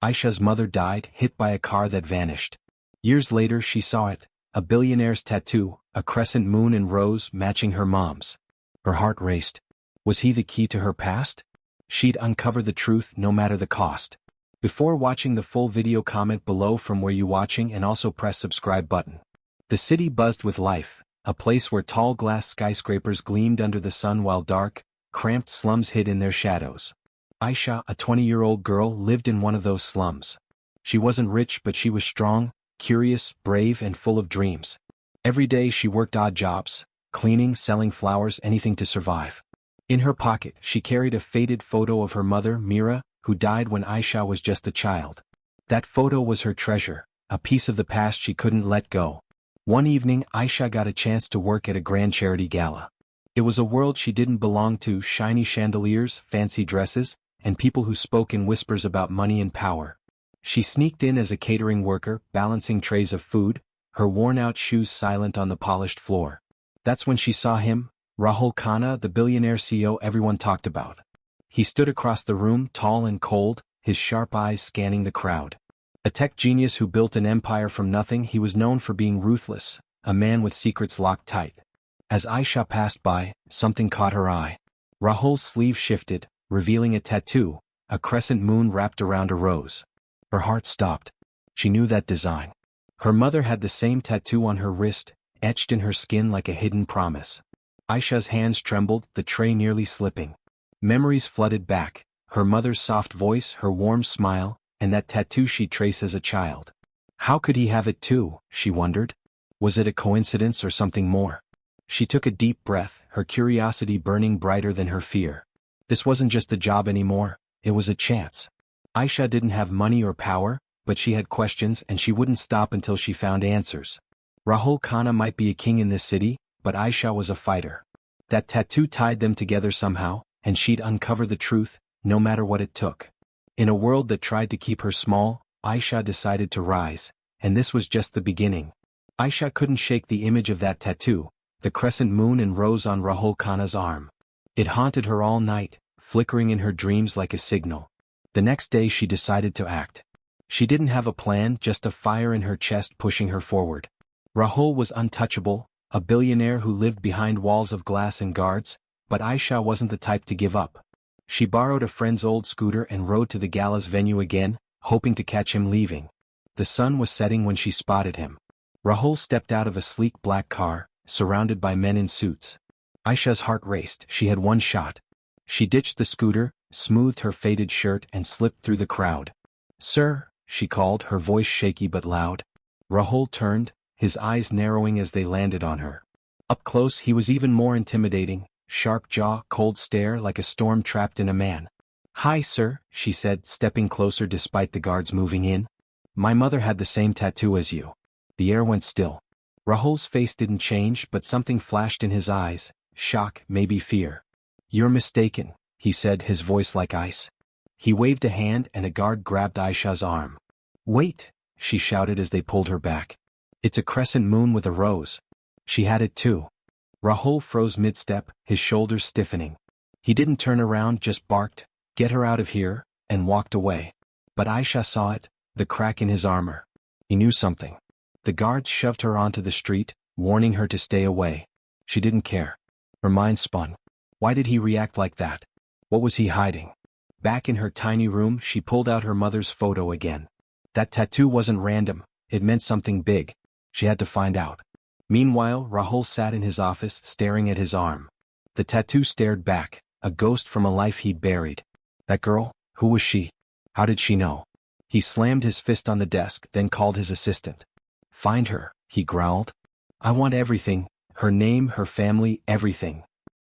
Aisha's mother died, hit by a car that vanished. Years later she saw it, a billionaire's tattoo, a crescent moon and rose matching her mom's. Her heart raced. Was he the key to her past? She'd uncover the truth no matter the cost. Before watching the full video, comment below from where you watching and also press subscribe button. The city buzzed with life, a place where tall glass skyscrapers gleamed under the sun while dark, cramped slums hid in their shadows. Aisha, a 20-year-old girl, lived in one of those slums. She wasn't rich, but she was strong, curious, brave, and full of dreams. Every day she worked odd jobs, cleaning, selling flowers, anything to survive. In her pocket she carried a faded photo of her mother, Mira, who died when Aisha was just a child. That photo was her treasure, a piece of the past she couldn't let go. One evening Aisha got a chance to work at a grand charity gala. It was a world she didn't belong to: shiny chandeliers, fancy dresses, and people who spoke in whispers about money and power. She sneaked in as a catering worker, balancing trays of food, her worn-out shoes silent on the polished floor. That's when she saw him, Rahul Khanna, the billionaire CEO everyone talked about. He stood across the room, tall and cold, his sharp eyes scanning the crowd. A tech genius who built an empire from nothing, he was known for being ruthless, a man with secrets locked tight. As Aisha passed by, something caught her eye. Rahul's sleeve shifted, revealing a tattoo, a crescent moon wrapped around a rose. Her heart stopped. She knew that design. Her mother had the same tattoo on her wrist, etched in her skin like a hidden promise. Aisha's hands trembled, the tray nearly slipping. Memories flooded back, her mother's soft voice, her warm smile, and that tattoo she'd traced as a child. How could he have it too, she wondered? Was it a coincidence or something more? She took a deep breath, her curiosity burning brighter than her fear. This wasn't just a job anymore, it was a chance. Aisha didn't have money or power, but she had questions and she wouldn't stop until she found answers. Rahul Khanna might be a king in this city, but Aisha was a fighter. That tattoo tied them together somehow, and she'd uncover the truth, no matter what it took. In a world that tried to keep her small, Aisha decided to rise, and this was just the beginning. Aisha couldn't shake the image of that tattoo, the crescent moon and rose on Rahul Khanna's arm. It haunted her all night, flickering in her dreams like a signal. The next day she decided to act. She didn't have a plan, just a fire in her chest pushing her forward. Rahul was untouchable, a billionaire who lived behind walls of glass and guards, but Aisha wasn't the type to give up. She borrowed a friend's old scooter and rode to the gala's venue again, hoping to catch him leaving. The sun was setting when she spotted him. Rahul stepped out of a sleek black car, surrounded by men in suits. Aisha's heart raced. She had one shot. She ditched the scooter, smoothed her faded shirt and slipped through the crowd. "Sir," she called, her voice shaky but loud. Rahul turned, his eyes narrowing as they landed on her. Up close he was even more intimidating, sharp jaw, cold stare, like a storm trapped in a man. "Hi sir," she said, stepping closer despite the guards moving in. "My mother had the same tattoo as you." The air went still. Rahul's face didn't change, but something flashed in his eyes, shock, maybe fear. "You're mistaken," he said, his voice like ice. He waved a hand and a guard grabbed Aisha's arm. "Wait," she shouted as they pulled her back. "It's a crescent moon with a rose." She had it too. Rahul froze mid-step, his shoulders stiffening. He didn't turn around, just barked, "Get her out of here," and walked away. But Aisha saw it, the crack in his armor. He knew something. The guards shoved her onto the street, warning her to stay away. She didn't care. Her mind spun. Why did he react like that? What was he hiding? Back in her tiny room, she pulled out her mother's photo again. That tattoo wasn't random, it meant something big. She had to find out. Meanwhile, Rahul sat in his office, staring at his arm. The tattoo stared back, a ghost from a life he'd buried. That girl? Who was she? How did she know? He slammed his fist on the desk, then called his assistant. "Find her," he growled. "I want everything, her name, her family, everything."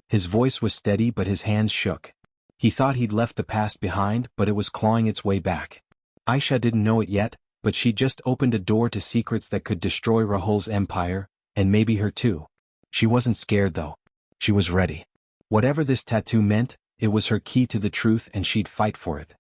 His voice was steady but his hands shook. He thought he'd left the past behind, but it was clawing its way back. Aisha didn't know it yet, but she just opened a door to secrets that could destroy Rahul's empire, and maybe her too. She wasn't scared though. She was ready. Whatever this tattoo meant, it was her key to the truth and she'd fight for it.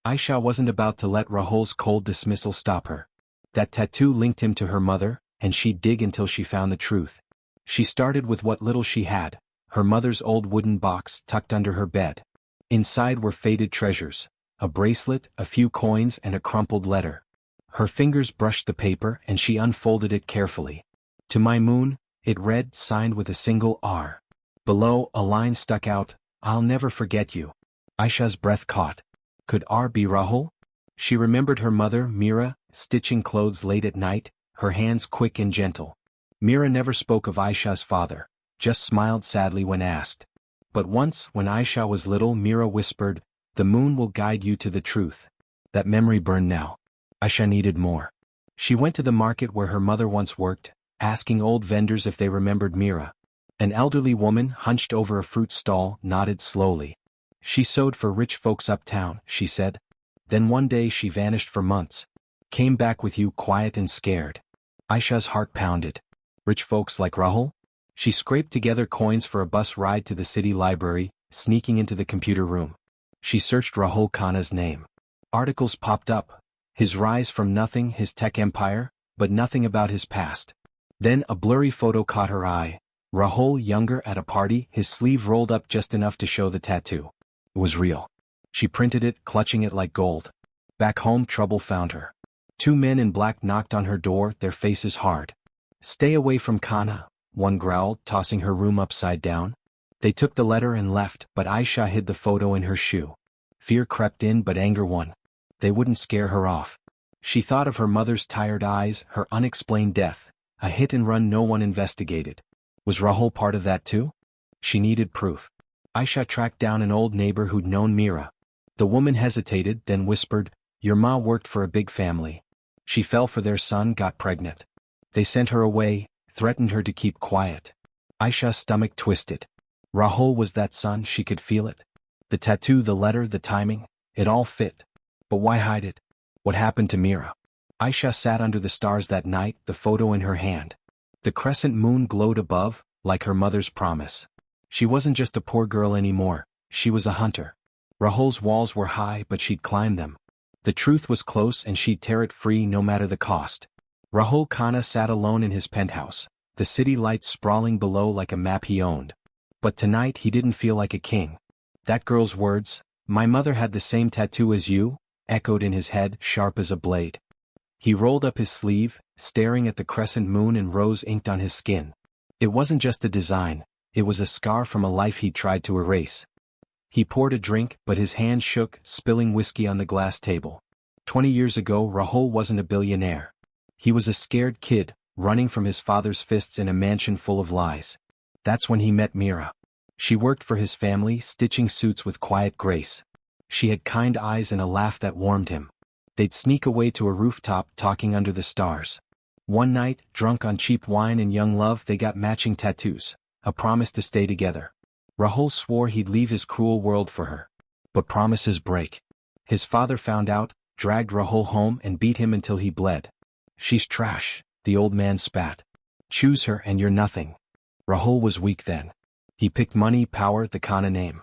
Aisha wasn't about to let Rahul's cold dismissal stop her. That tattoo linked him to her mother, and she'd dig until she found the truth. She started with what little she had, her mother's old wooden box tucked under her bed. Inside were faded treasures, a bracelet, a few coins and a crumpled letter. Her fingers brushed the paper and she unfolded it carefully. To my moon, it read, signed with a single R. Below, a line stuck out, I'll never forget you. Aisha's breath caught. Could R be Rahul? She remembered her mother, Mira, stitching clothes late at night, her hands quick and gentle. Mira never spoke of Aisha's father, just smiled sadly when asked. But once, when Aisha was little, Mira whispered, the moon will guide you to the truth. That memory burned now. Aisha needed more. She went to the market where her mother once worked, asking old vendors if they remembered Mira. An elderly woman, hunched over a fruit stall, nodded slowly. She sewed for rich folks uptown, she said. Then one day she vanished for months. Came back with you quiet and scared. Aisha's heart pounded. Rich folks like Rahul? She scraped together coins for a bus ride to the city library, sneaking into the computer room. She searched Rahul Khanna's name. Articles popped up. His rise from nothing, his tech empire, but nothing about his past. Then a blurry photo caught her eye. Rahul younger at a party, his sleeve rolled up just enough to show the tattoo. It was real. She printed it, clutching it like gold. Back home, trouble found her. Two men in black knocked on her door, their faces hard. Stay away from Khanna, one growled, tossing her room upside down. They took the letter and left, but Aisha hid the photo in her shoe. Fear crept in, but anger won. They wouldn't scare her off. She thought of her mother's tired eyes, her unexplained death, a hit and run no one investigated. Was Rahul part of that too? She needed proof. Aisha tracked down an old neighbor who'd known Mira. The woman hesitated, then whispered, your ma worked for a big family. She fell for their son, got pregnant. They sent her away, threatened her to keep quiet. Aisha's stomach twisted. Rahul was that son, she could feel it. The tattoo, the letter, the timing, it all fit. But why hide it? What happened to Mira? Aisha sat under the stars that night, the photo in her hand. The crescent moon glowed above, like her mother's promise. She wasn't just a poor girl anymore, she was a hunter. Rahul's walls were high, but she'd climb them. The truth was close and she'd tear it free no matter the cost. Rahul Khanna sat alone in his penthouse, the city lights sprawling below like a map he owned. But tonight he didn't feel like a king. That girl's words, my mother had the same tattoo as you, echoed in his head, sharp as a blade. He rolled up his sleeve, staring at the crescent moon and rose inked on his skin. It wasn't just a design, it was a scar from a life he'd tried to erase. He poured a drink, but his hand shook, spilling whiskey on the glass table. 20 years ago, Rahul wasn't a billionaire. He was a scared kid, running from his father's fists in a mansion full of lies. That's when he met Mira. She worked for his family, stitching suits with quiet grace. She had kind eyes and a laugh that warmed him. They'd sneak away to a rooftop, talking under the stars. One night, drunk on cheap wine and young love, they got matching tattoos, a promise to stay together. Rahul swore he'd leave his cruel world for her. But promises break. His father found out, dragged Rahul home and beat him until he bled. She's trash, the old man spat. Choose her and you're nothing. Rahul was weak then. He picked money, power, the Khanna name.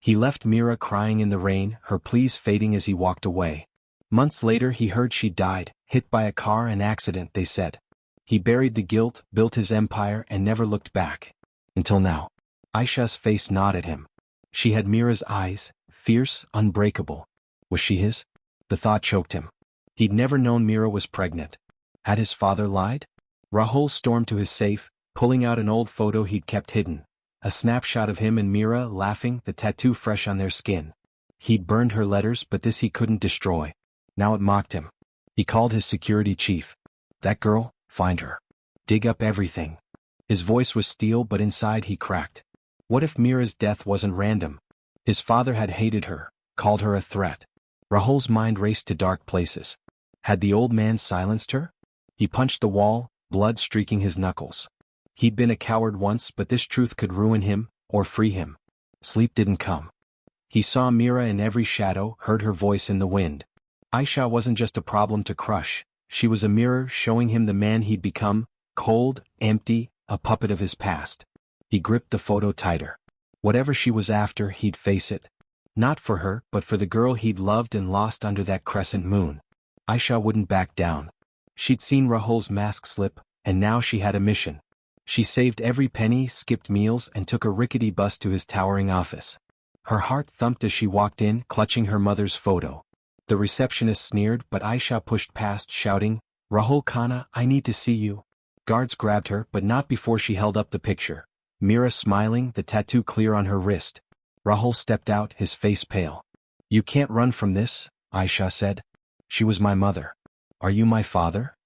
He left Mira crying in the rain, her pleas fading as he walked away. Months later he heard she died, hit by a car, an accident, they said. He buried the guilt, built his empire and never looked back. Until now. Aisha's face gnawed at him. She had Mira's eyes, fierce, unbreakable. Was she his? The thought choked him. He'd never known Mira was pregnant. Had his father lied? Rahul stormed to his safe, pulling out an old photo he'd kept hidden. A snapshot of him and Mira laughing, the tattoo fresh on their skin. He'd burned her letters, but this he couldn't destroy. Now it mocked him. He called his security chief. That girl, find her. Dig up everything. His voice was steel, but inside he cracked. What if Mira's death wasn't random? His father had hated her, called her a threat. Rahul's mind raced to dark places. Had the old man silenced her? He punched the wall, blood streaking his knuckles. He'd been a coward once, but this truth could ruin him, or free him. Sleep didn't come. He saw Mira in every shadow, heard her voice in the wind. Aisha wasn't just a problem to crush, she was a mirror showing him the man he'd become, cold, empty, a puppet of his past. He gripped the photo tighter. Whatever she was after, he'd face it. Not for her, but for the girl he'd loved and lost under that crescent moon. Aisha wouldn't back down. She'd seen Rahul's mask slip, and now she had a mission. She saved every penny, skipped meals, and took a rickety bus to his towering office. Her heart thumped as she walked in, clutching her mother's photo. The receptionist sneered, but Aisha pushed past, shouting, "Rahul Khanna, I need to see you." Guards grabbed her, but not before she held up the picture. Mira smiling, the tattoo clear on her wrist. Rahul stepped out, his face pale. "You can't run from this," Aisha said. "She was my mother. Are you my father?"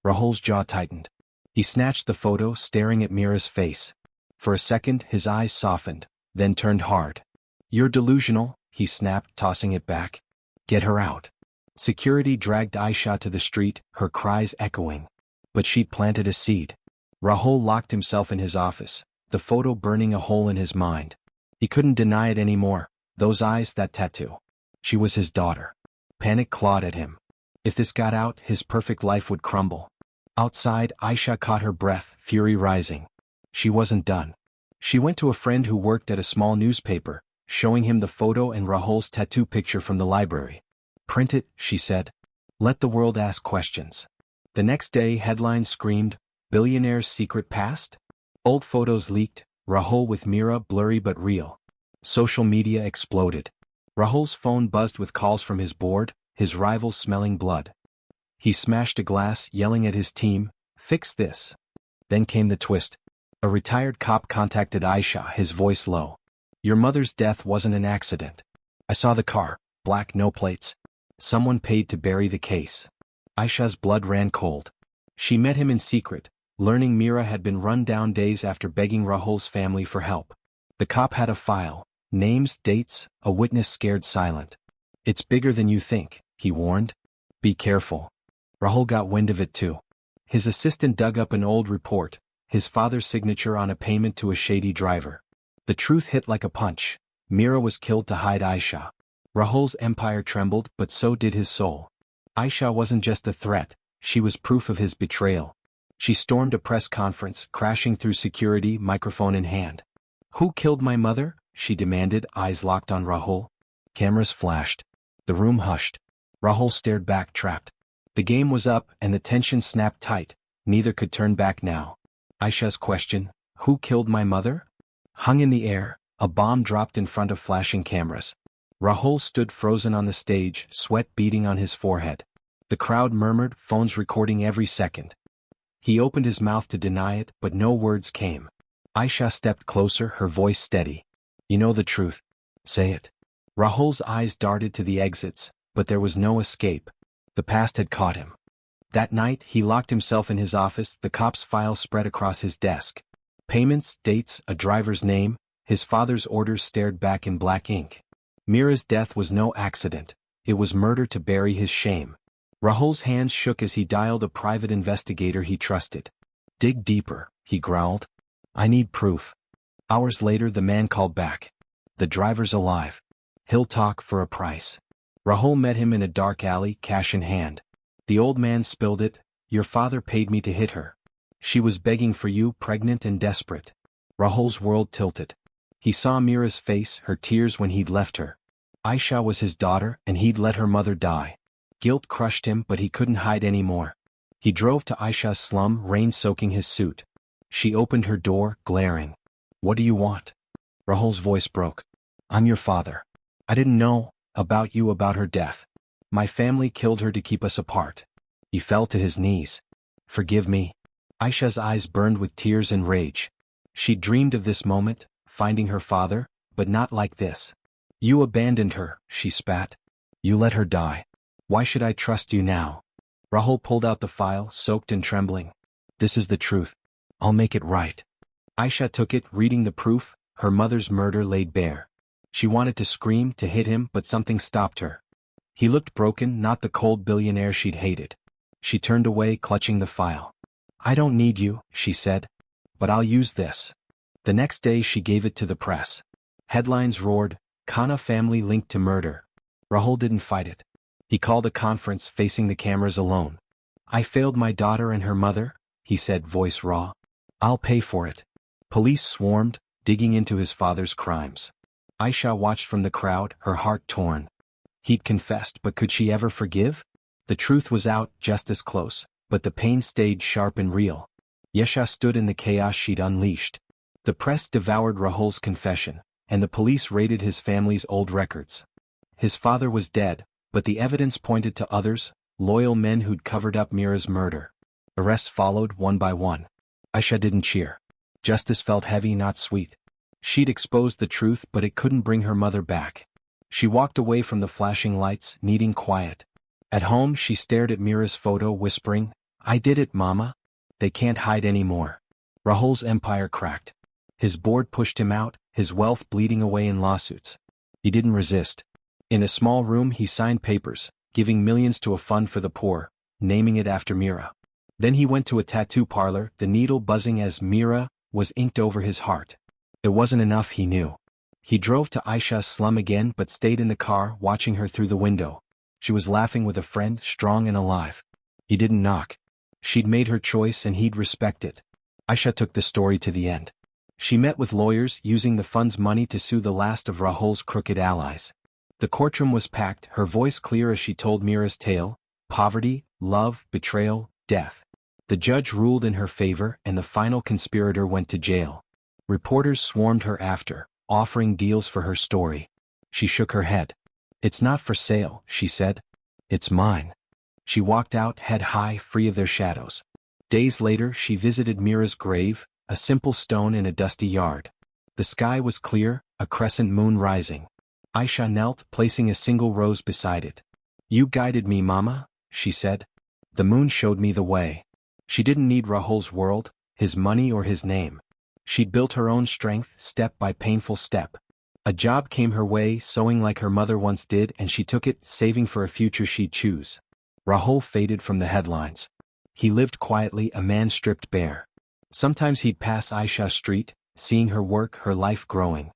Rahul's jaw tightened. He snatched the photo, staring at Mira's face. For a second, his eyes softened, then turned hard. "You're delusional," he snapped, tossing it back. "Get her out." Security dragged Aisha to the street, her cries echoing. But she'd planted a seed. Rahul locked himself in his office, the photo burning a hole in his mind. He couldn't deny it anymore. Those eyes, that tattoo. She was his daughter. Panic clawed at him. If this got out, his perfect life would crumble. Outside, Aisha caught her breath, fury rising. She wasn't done. She went to a friend who worked at a small newspaper, showing him the photo and Rahul's tattoo picture from the library. "Print it," she said. "Let the world ask questions." The next day, headlines screamed, "Billionaire's secret past?" Old photos leaked, Rahul with Mira, blurry but real. Social media exploded. Rahul's phone buzzed with calls from his board, his rivals smelling blood. He smashed a glass, yelling at his team, "Fix this." Then came the twist. A retired cop contacted Aisha, his voice low. "Your mother's death wasn't an accident. I saw the car, black, no plates. Someone paid to bury the case." Aisha's blood ran cold. She met him in secret, learning Mira had been run down days after begging Rahul's family for help. The cop had a file, names, dates, a witness scared silent. "It's bigger than you think," he warned. "Be careful." Rahul got wind of it too. His assistant dug up an old report, his father's signature on a payment to a shady driver. The truth hit like a punch. Mira was killed to hide Aisha. Rahul's empire trembled, but so did his soul. Aisha wasn't just a threat, she was proof of his betrayal. She stormed a press conference, crashing through security, microphone in hand. "Who killed my mother?" she demanded, eyes locked on Rahul. Cameras flashed. The room hushed. Rahul stared back, trapped. The game was up, and the tension snapped tight. Neither could turn back now. Aisha's question, "Who killed my mother?" hung in the air. A bomb dropped in front of flashing cameras. Rahul stood frozen on the stage, sweat beading on his forehead. The crowd murmured, phones recording every second. He opened his mouth to deny it, but no words came. Aisha stepped closer, her voice steady. "You know the truth. Say it." Rahul's eyes darted to the exits, but there was no escape. The past had caught him. That night, he locked himself in his office, the cop's file spread across his desk. Payments, dates, a driver's name, his father's orders stared back in black ink. Mira's death was no accident. It was murder to bury his shame. Rahul's hands shook as he dialed a private investigator he trusted. "Dig deeper," he growled. "I need proof." Hours later, the man called back. "The driver's alive. He'll talk for a price." Rahul met him in a dark alley, cash in hand. The old man spilled it. "Your father paid me to hit her. She was begging for you, pregnant and desperate." Rahul's world tilted. He saw Mira's face, her tears when he'd left her. Aisha was his daughter, and he'd let her mother die. Guilt crushed him, but he couldn't hide anymore. He drove to Aisha's slum, rain soaking his suit. She opened her door, glaring. "What do you want?" Rahul's voice broke. "I'm your father. I didn't know about you, about her death. My family killed her to keep us apart." He fell to his knees. "Forgive me." Aisha's eyes burned with tears and rage. She dreamed of this moment, finding her father, but not like this. "You abandoned her," she spat. "You let her die. Why should I trust you now?" Rahul pulled out the file, soaked and trembling. "This is the truth. I'll make it right." Aisha took it, reading the proof, her mother's murder laid bare. She wanted to scream, to hit him, but something stopped her. He looked broken, not the cold billionaire she'd hated. She turned away, clutching the file. "I don't need you," she said. "But I'll use this." The next day she gave it to the press. Headlines roared, "Khanna family linked to murder." Rahul didn't fight it. He called a conference, facing the cameras alone. "I failed my daughter and her mother," he said, voice raw. "I'll pay for it." Police swarmed, digging into his father's crimes. Aisha watched from the crowd, her heart torn. He'd confessed, but could she ever forgive? The truth was out, justice close, but the pain stayed sharp and real. Yesha stood in the chaos she'd unleashed. The press devoured Rahul's confession, and the police raided his family's old records. His father was dead, but the evidence pointed to others, loyal men who'd covered up Mira's murder. Arrests followed one by one. Aisha didn't cheer. Justice felt heavy, not sweet. She'd exposed the truth, but it couldn't bring her mother back. She walked away from the flashing lights, needing quiet. At home, she stared at Mira's photo, whispering, "I did it, Mama. They can't hide anymore." Rahul's empire cracked. His board pushed him out, his wealth bleeding away in lawsuits. He didn't resist. In a small room he signed papers, giving millions to a fund for the poor, naming it after Mira. Then he went to a tattoo parlor, the needle buzzing as Mira was inked over his heart. It wasn't enough, he knew. He drove to Aisha's slum again but stayed in the car, watching her through the window. She was laughing with a friend, strong and alive. He didn't knock. She'd made her choice and he'd respect it. Aisha took the story to the end. She met with lawyers, using the fund's money to sue the last of Rahul's crooked allies. The courtroom was packed, her voice clear as she told Mira's tale: poverty, love, betrayal, death. The judge ruled in her favor and the final conspirator went to jail. Reporters swarmed her after, offering deals for her story. She shook her head. "It's not for sale," she said. "It's mine." She walked out, head high, free of their shadows. Days later she visited Mira's grave, a simple stone in a dusty yard. The sky was clear, a crescent moon rising. Aisha knelt, placing a single rose beside it. "You guided me, Mama," she said. "The moon showed me the way." She didn't need Rahul's world, his money or his name. She'd built her own strength, step by painful step. A job came her way, sewing like her mother once did, and she took it, saving for a future she'd choose. Rahul faded from the headlines. He lived quietly, a man stripped bare. Sometimes he'd pass Aisha Street, seeing her work, her life growing.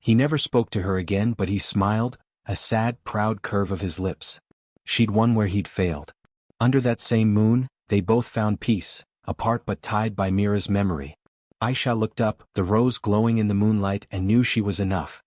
He never spoke to her again, but he smiled, a sad, proud curve of his lips. She'd won where he'd failed. Under that same moon, they both found peace, apart but tied by Mira's memory. Aisha looked up, the rose glowing in the moonlight, and knew she was enough.